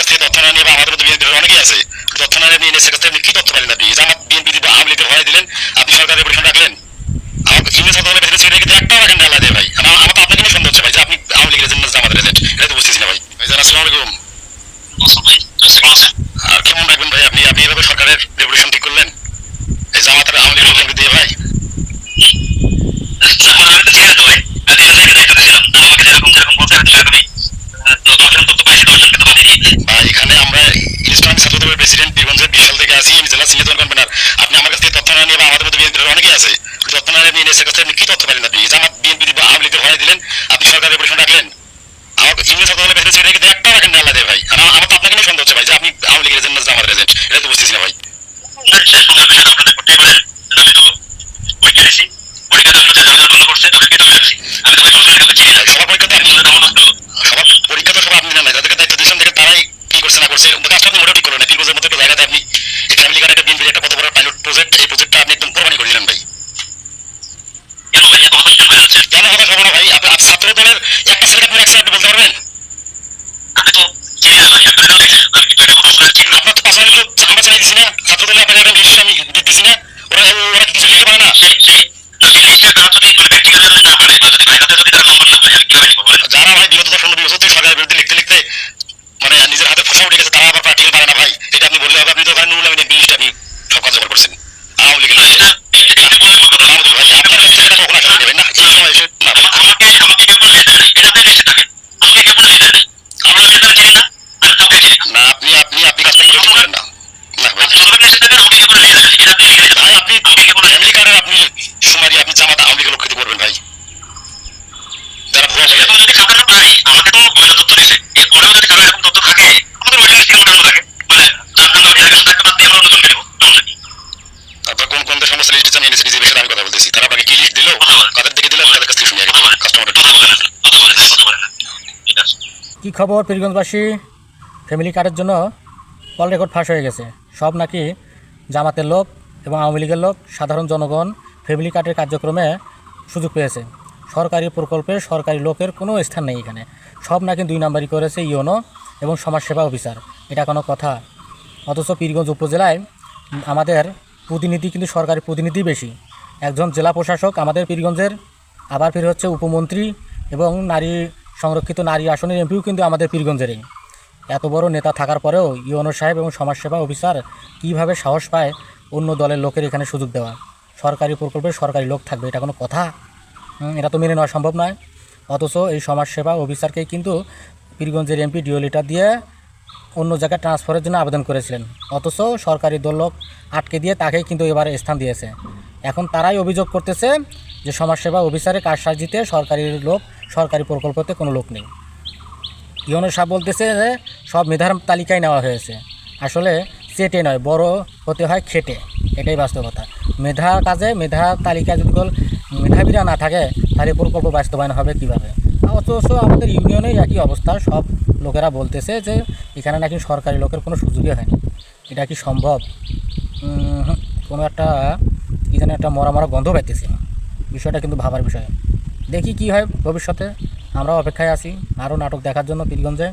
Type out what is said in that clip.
থেকে তথ্য না নিয়ে বা আমাদের মধ্যে বিএনপির অনেকেই আছে, তথ্য না নিয়ে এনএসএর কাছ থেকে আপনি কি তথ্য পারেন? আপনি জামাত বিএনপি দিব আওয়ামী লীগের ভয় দিলেন, আপনি সরকারের পরিশ্রম রাখলেন, আমার ইংরেজ ছাত্রদলের ভেতরে সেটা কিন্তু একটাও রাখেন আল্লাহ দেয় ভাই। আমার তো আপনাকে নিয়ে সন্দেহ হচ্ছে ভাই যে আপনি আওয়ামী লীগের এজেন্ট না জামাতের এজেন্ট, এটা তো বুঝতেছি না ভাই। ভাইজান আসসালামু আলাইকুম। আর কেমন রাখবেন ভাই আপনি? আপনি এভাবে সরকারের রেভলিউশন ঠিক করলেন এই জামাতের আওয়ামী লীগের এজেন্ট দিয়ে ভাই? ভাই এখানে আমরা ইসলামী ছাত্রদলের প্রেসিডেন্ট বীরগঞ্জের 20 সাল থেকে আছি, আমি জেলা সিনিয়র কনভেনার। আপনি আমার কাছ থেকে তথ্য না নিয়ে বা আমাদের মধ্যে বিএনপির অনেকেই আছে, তথ্য না নিয়ে এনএসএর কাছ থেকে আপনি কি তথ্য পারেন? আপনি জামাত বিএনপি দিব আওয়ামী লীগের ভয় দিলেন, আপনি সরকারের রেভলিউশন রাখলেন, আমার ইংরেজ ছাত্রদলের ভেতরে সেটা কিন্তু একটাও রাখেন আল্লাহ দেয় ভাই। আমার তো আপনাকে নিয়ে সন্দেহ হচ্ছে ভাই যে আপনি আওয়ামী লীগের এজেন্ট না জামাতের এজেন্ট, এটা তো বুঝতেছি না ভাই। সবার পরীক্ষা তো আপনি না, যাদেরকে দায়িত্ব দিয়েছেন দেখে তারাই কি করছে না করছে কাজটা আপনি মোটেও ঠিক করলেন না। পীরগঞ্জের মতো একটা জায়গাতে আপনি এই ফ্যামিলি কার্ড একটা বিএনপির একটা কত বড় পাইলট প্রজেক্ট, এই প্রজেক্টটা আপনি একদম কোরবানি করে দিলেন ভাই। কেন হতাশ হবো না ভাই? আপনি ছাত্র দলের একটা ছেলেকে আপনি রাখছেন, আপনি বলতে পারবেন? আপনার তো পাশাপাশি তো আমরা চালাই দিছি না, ছাত্র দলে আপনাকে একটা লিস্ট আমি দিচ্ছি না, ওরা ওরা কিছু লিখতে পারে না। যারা ভাই বিগত 15-20 বছর থেকে সরকারের বিরুদ্ধে লিখতে লিখতে মানে নিজের হাতে ফসা উঠে গেছে, তারা আবার প্র্যাকটিক্যাল পারে না ভাই, এটা আপনি বললে হবে। আপনি তো ওখানে নুরুল আমিন এমপি লিস্টে আপনি সব কার্যকর করছেন আওয়ামী লীগের লিস্টে। মাহমুদুল ভাই আপনার কাছে সেটা কখন আসলে নেবেন না এই সময় এসে না ভাই। না আপনি আপনি আপনি কাজটা করে ঠিক করেন না, না ভাই। ভাই আপনি ফ্যামিলি কার্ডের আপনি সুমারি আপনি জামাত আওয়ামী লীগের লক্ষ্য করবেন ভাই, যারা ভুয়া বলে। তারপর কোন কোন সমস্যা লিস্ট দিচ্ছেন এনএসএ নিজে বিষয়ে আমি কথা বলতেছি, তারা আপনাকে কি লিস্ট দিল, কাদের দিকে দিল, তাদের কাছ থেকে শুনিয়ে গেছে কাস্টমার। কি খবর পীরগঞ্জবাসী? ফ্যামিলি কার্ডের জন্য কল রেকর্ড ফাঁস হয়ে গেছে। সব নাকি জামাতের লোক এবং আওয়ামী লীগের লোক, সাধারণ জনগণ ফ্যামিলি কার্ডের কার্যক্রমে সুযোগ পেয়েছে। সরকারি প্রকল্পে সরকারি লোকের কোনো স্থান নেই এখানে। সব নাকি 2 নাম্বারই করেছে ইউনো এবং সমাজসেবা অফিসার। এটা কোনো কথা? অথচ পীরগঞ্জ উপজেলায় আমাদের প্রতিনিধি কিন্তু সরকারি প্রতিনিধি বেশি। একজন জেলা প্রশাসক আমাদের পীরগঞ্জের, আবার ফিরে হচ্ছে উপমন্ত্রী এবং নারী সংরক্ষিত নারী আসনের এমপিও কিন্তু আমাদের পীরগঞ্জেরই। এত বড় নেতা থাকার পরেও ইউনো সাহেব এবং সমাজসেবা অফিসার কীভাবে সাহস পায় অন্য দলের লোকের এখানে সুযোগ দেওয়া? সরকারি প্রকল্পে সরকারি লোক থাকবে, এটা কোনো কথা? এটা তো মেনে নেওয়া সম্ভব নয়। অথচ এই সমাজসেবা অফিসারকেই কিন্তু পীরগঞ্জের এমপি ডিও লিটার দিয়ে অন্য জায়গায় ট্রান্সফারের জন্য আবেদন করেছিলেন, অথচ সরকারি দল লোক আটকে দিয়ে তাকেই কিন্তু এবারে স্থান দিয়েছে। এখন তারাই অভিযোগ করতেছে যে সমাজসেবা অফিসারের কারসাজিতে সরকারি লোক, সরকারি প্রকল্পতে কোনো লোক নেই। ইউনো সাহেব বলতেছে যে সব মেধার তালিকায় নেওয়া হয়েছে। আসলে চেটে নয়, বড় হতে হয় খেটে, এটাই বাস্তবতা। মেধা কাজে মেধা তালিকায় যদি মেধাবীরা না থাকে তাহলে প্রকল্প বাস্তবায়ন হবে কীভাবে? অথচ আমাদের ইউনিয়নেই একই অবস্থা। সব লোকেরা বলতেছে যে এখানে নাকি সরকারি লোকের কোনো সুযোগই হয়নি। এটা কি সম্ভব? কোনো একটা কী যেন একটা মরা মরা গন্ধ পাইতেছি। বিষয়টা কিন্তু ভাবার বিষয়। দেখি কি হয় ভবিষ্যতে। আমরাও অপেক্ষায় আছি আরও নাটক দেখার জন্য পীরগঞ্জে।